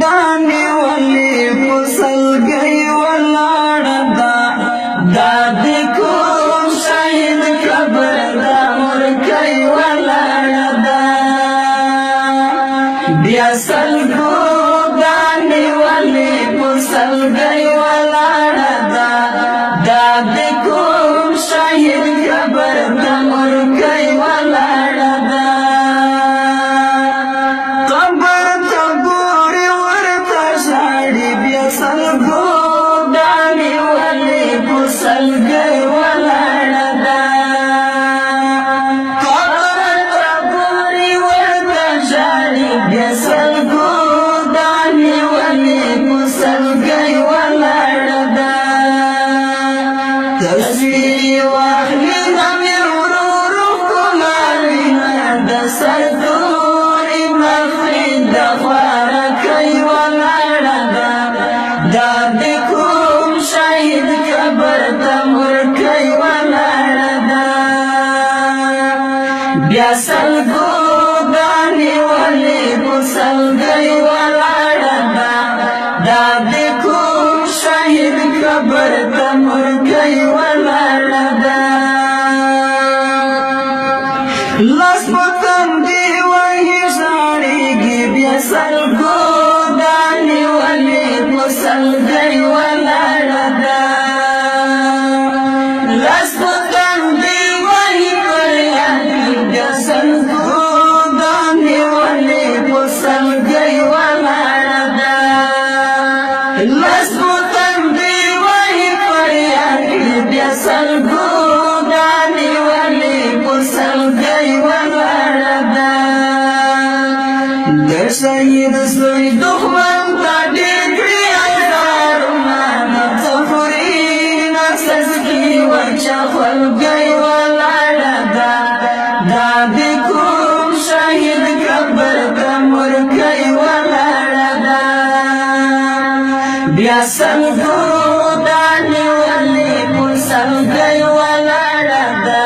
دانی ولی پسل گئی ولاړه دا د کوم شهید قبر دا مرکۍ ولاړه ده بیا سلګو دانی ولی پسل گئی ولاړه ده دا د کوم شهید قبر دا مرکۍ ولاړه ده سلګو دانی ولی پسلګي ولاړه ده قبر ته ګوري ورته ژاړي بیا سلګو دانی ولی پسلګي ولاړه ده تصویر واخلي غمي ورورو کومالوینه د سردوري مخې د خوارکۍ ولاړه ده دا د کوم شهید قبر ته مرکۍ ولاړه ده بیا سلګو دانی ولی پسلګي ولاړه ده دا د کوم شهید قبر ته مرکۍ ولاړه ده لاس په تندي وهي ژاړيږي بیا سلګو دانی ولی پسلګي ولاړه ده لاس په تندي وهي پریاني بیا سلګو دانی ولی پسلګي ولاړه ده لاس په تندي وهي پریاني بیا سلګو دانی ولی پسلګي ولاړه ده د شهید زوی دښمن ته ډېر کړي ازارونه نبض خوري نفس کې ورچا خولګۍ ولاړه ده دا د کوم شهید قبر ته مرکۍ ولاړه ده بیا سلګو دانی ولی پسلګۍ ولاړه ده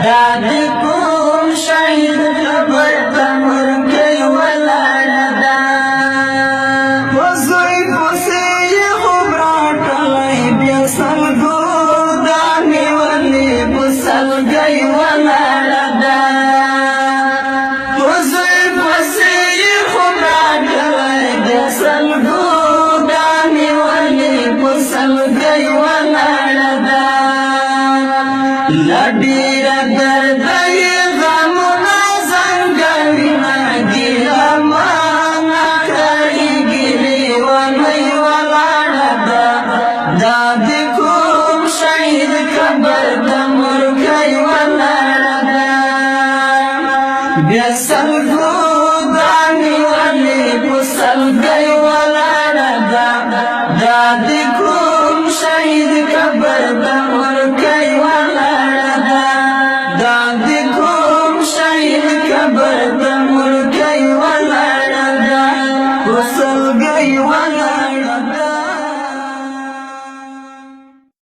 دا د کوم شهید قبر ته مرکۍ ولاړه ده وزوی پسې یې خوب راټلی بیا سلګو دانی ولی پسلګۍ ولاړه ده وزوی پسې یې خوب راټلی بیا سلګو دانی ولی پسلګۍ ولاړه ده لا ډېره درده یې غمونه زنګوینه ګیلمانه کړېږي لیونۍ ولاړه ده دا د کوم شهید قبر ته مرکۍ ولاړه ده بیا سلګو دانی ولی پسلګۍ ولاړه ده دا د کوم شهید قبر ته مرکۍ ولاړه ده دا د کوم شهید قبر ته